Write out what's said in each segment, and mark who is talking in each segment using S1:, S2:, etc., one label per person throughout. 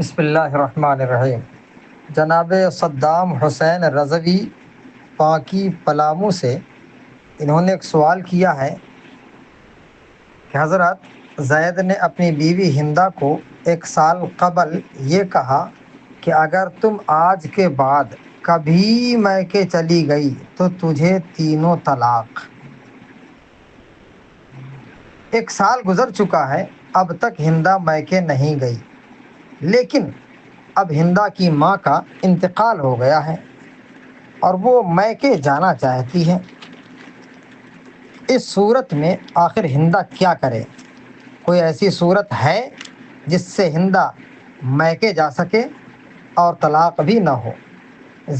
S1: بسم اللہ الرحمن الرحیم۔ جناب صدام حسین رضوی پاکی پلامو سے انہوں نے ایک سوال کیا ہے کہ حضرت زید نے اپنی بیوی ہندا کو 1 سال قبل یہ کہا کہ اگر تم آج کے بعد کبھی میکے چلی گئی تو تجھے تینوں طلاق۔ 1 سال گزر چکا ہے، اب تک ہندا میکے نہیں گئی، لیکن اب ہندا کی ماں کا انتقال ہو گیا ہے اور وہ میکے جانا چاہتی ہے۔ اس صورت میں آخر ہندا کیا کرے؟ کوئی ایسی صورت ہے جس سے ہندا میکے جا سکے اور طلاق بھی نہ ہو؟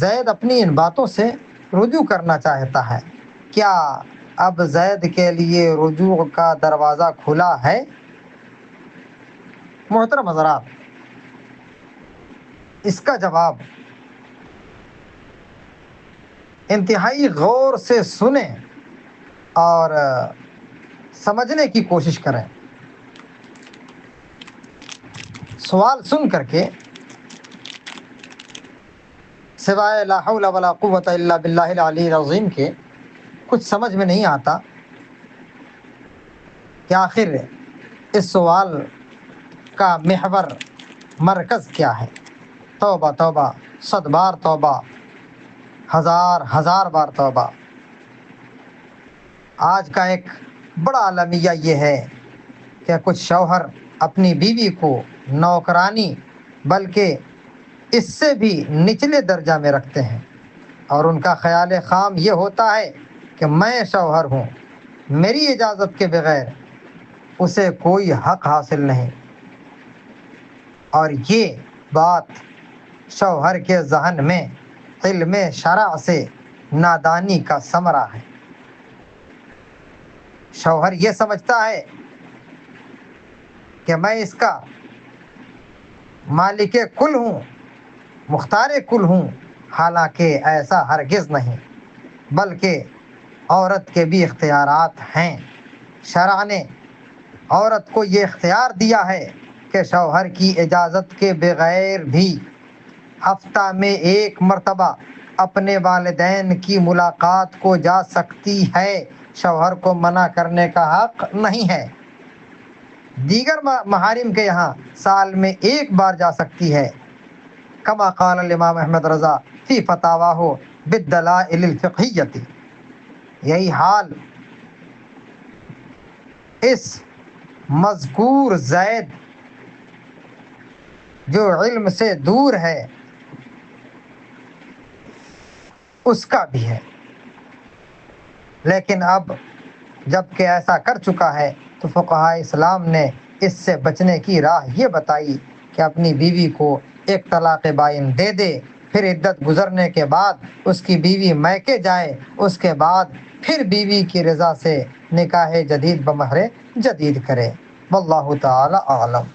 S1: زید اپنی ان باتوں سے رجوع کرنا چاہتا ہے۔ کیا اب زید کے لیے رجوع کا دروازہ کھلا ہے؟ محترم حضرات، اس کا جواب انتہائی غور سے سنیں اور سمجھنے کی کوشش کریں۔ سوال سن کر کے سوائے لا حول ولا قوت الا باللہ العلی العظیم کے کچھ سمجھ میں نہیں آتا کہ آخر اس سوال کا محور مرکز کیا ہے۔ توبہ توبہ، 100 بار توبہ، ہزار بار توبہ۔ آج کا ایک بڑا المیہ یہ ہے کہ کچھ شوہر اپنی بیوی کو نوکرانی بلکہ اس سے بھی نچلے درجہ میں رکھتے ہیں اور ان کا خیال خام یہ ہوتا ہے کہ میں شوہر ہوں، میری اجازت کے بغیر اسے کوئی حق حاصل نہیں، اور یہ بات شوہر کے ذہن میں علم شرع سے نادانی کا ثمرہ ہے۔ شوہر یہ سمجھتا ہے کہ میں اس کا مالک کل ہوں، مختار کل ہوں، حالانکہ ایسا ہرگز نہیں، بلکہ عورت کے بھی اختیارات ہیں۔ شرع نے عورت کو یہ اختیار دیا ہے کہ شوہر کی اجازت کے بغیر بھی ہفتہ میں 1 مرتبہ اپنے والدین کی ملاقات کو جا سکتی ہے۔ شوہر کو منع کرنے کا حق نہیں ہے۔ دیگر محارم کے یہاں سال میں 1 بار جا سکتی ہے، کما قال الامام احمد رضا فی فتاواہ بالدلائل الفقہیۃ۔ یہی حال اس مذکور زید جو علم سے دور ہے اس کا بھی ہے، لیکن اب جب کہ ایسا کر چکا ہے تو فقہائے اسلام نے اس سے بچنے کی راہ یہ بتائی کہ اپنی بیوی کو 1 طلاق بائن دے دے، پھر عدت گزرنے کے بعد اس کی بیوی میکے جائے، اس کے بعد پھر بیوی کی رضا سے نکاح جدید بمہر جدید کرے۔ واللہ تعالی اعلم۔